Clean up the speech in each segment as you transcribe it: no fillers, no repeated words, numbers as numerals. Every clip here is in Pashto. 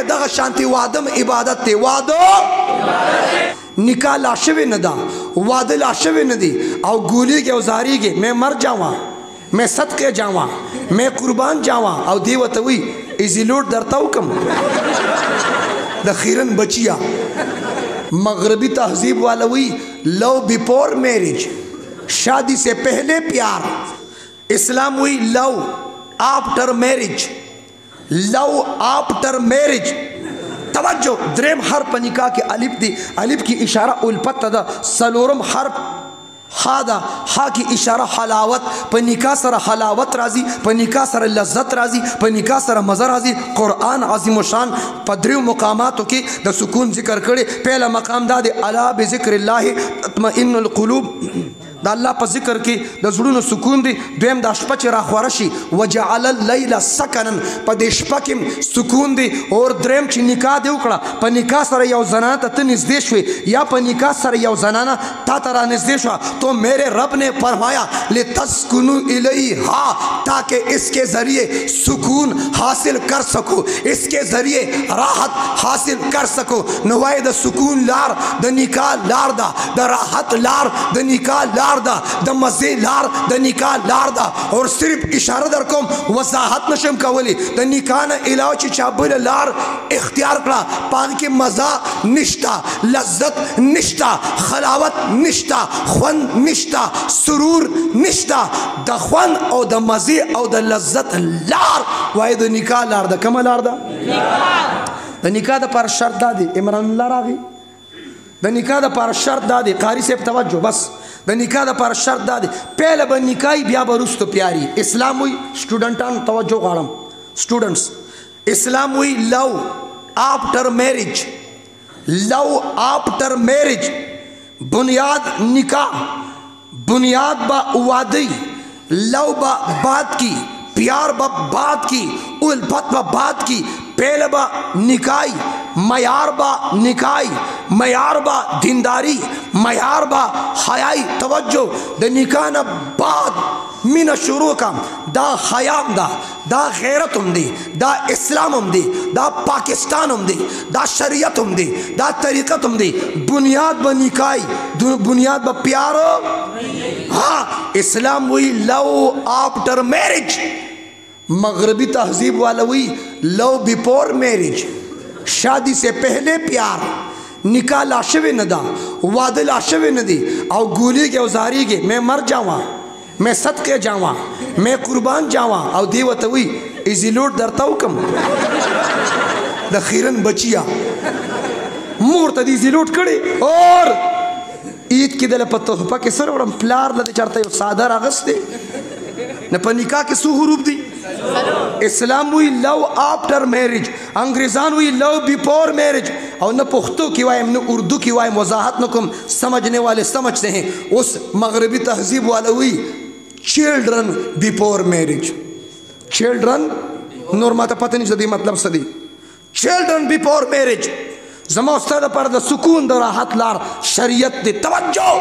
دغه شانتي وادم عبادت دی. واده نکاح لا شوی نه دا، واده لا شوی نه دی او ګولیږي او زاریږي میں مر جاواں، میں صدقے جاواں، میں قربان جاواں. او دی ورته وی ایزی لوډ درته وکم د خیرن بچیا. مغربی تہذیب والا وی لو بیفور میرج، شادی سے پہلے پیار. اسلام وی لو آفٹر میرج، لو آفٹر میرج. توجہ دریم حرف په نکاح کې الف دی، الف کی اشاره الفت ده. سلورم حرف ها ده، ها کی اشاره حلاوت. په نکاح سره حلاوت راځي، په نکاح سره لذت راځي، په نکاح سره مزه راځي. قرآن عظیم الشان په دریو مقاماتو کې د سکون ذکر کړي. پهلا مقام دا دی الا بذکر الله تطمئن القلوب، دا الله په ذکر کې د زړونو سکون دی. دویم دا شپه چې راخوره شي وجعل الليل سکنا، په دې شپه کې سکون دی. اور دریم چې نکاح دی وکړه، په نکاح سره یو زنانه ته نږدې شوې یا په نکاح سره یو زنانه تا ته را نږدې شوه تو میرے رب نے فرمایا لتسکنوا الیہا، تاکہ اس کے ذریعے سکون حاصل کر سکو، اس کے ذریعے راحت حاصل کر سکو. نوائے دا سکون لار دا نکاح لار دا، دا راحت لار دا نکاح لار دا، د مزه لار د نکاح لار دا. اور صرف اشاره در کوم وضاحت نشم کولی. د نکاح نه علاوه چې چا بل لار اختیار کړه پان کې مزه نشتا، لذت نشتا، خلاوت نشتا، خوند نشتا، سرور نشتا. د خوند او د مزه او د لذت لار وای د نکاح لار دا. کومه لار دا؟ د نکاح د پر شرط دا دی. عمران الله راغی د نکاح د پر شرط دا دی. قاری صاحب توجه بس، د نکاح د پر شرط دا دی پہله به نکاح بیا به رستو پیاری. اسلام وی سټوډنټان توجه غواړم سټوډنټس، اسلام وی لو آفٹر میرج، لو آفٹر میرج. بنیاد نکاح، بنیاد با وادی، لو با بات کی، پیار با بات کی، الفت با بات کی. پہلے با نکائی، معیار با نکائی، معیار با دینداری، معیار با حیائی. توجہ دا نکاح نا بعد من شروع کا دا حیام دا، دا غیرت ہم دی، دا اسلام ہم دی، دا پاکستان ہم دی، دا شریعت ہم دی، دا طریقت ہم دی. بنیاد با نکائی، بنیاد با پیارو. ہاں اسلام وی لو آفٹر میرج. مغربی تہذیب والا وی لو بیفور میرج، شادی سے پہلے پیار. نکاح لا شوی نه دا، واده لا شوی نه دی او ګولیږي او زاریږي میں مر جاواں، میں صدقے جاواں، میں قربان جاواں. او دی ورته وی ایزی لوډ درته وکم د خیرن بچیا. مور ته ایزی لوډ کړي. اور عید کې دله په تحفه کې سره وړم پلار له چرته یو ساده راغستې نه. په نکاح کې څو حروف دي؟ اسلام وی لو آفٹر میرج، انگریزان وی لو بیفور میرج. اور نہ پختو کی وائم نہ اردو کی وائم، وضاحت نہ کم سمجھنے والے سمجھتے ہیں. اس مغربی تہذیب والا وی چلڈرن بیفور میرج. چلڈرن نور ماتا پتہ نہیں صدی مطلب صدی. چلڈرن بیفور میرج زما استاد پر دا سکون دا راحت لار شریعت دے. توجہ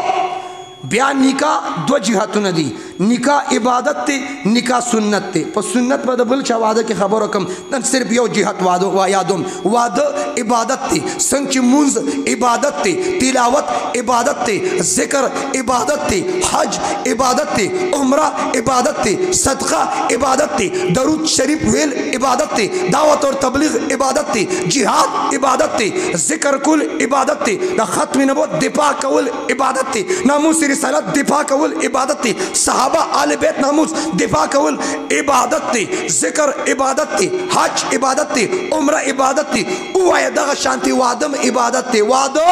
بیا نکاح دو جهتونه دي. نکاح عبادت ته، نکاح سنت ته. په سنت په د بل چا واده کې خبرو کم، نن صرف یو جهت واده وا یادوم. واده عبادت ته، څنګه چې مونځ عبادت ته، تلاوت عبادت ته، ذکر عبادت ته، حج عبادت ته، عمره عبادت ته، صدقه عبادت ته، درود شریف ویل عبادت ته، دعوت اور تبلیغ عبادت ته، جهاد عبادت ته، ذکر کول عبادت ته، د ختم نبوت دفاع کول عبادت ته، ناموس رسالت دفاع کول عبادت تی، صحابہ آل بیت ناموس دفاع کول عبادت تی، ذکر عبادت تی، حج عبادت تی، عمرہ عبادت تی. اوہ دغه شانتی وادم عبادت تی. وادو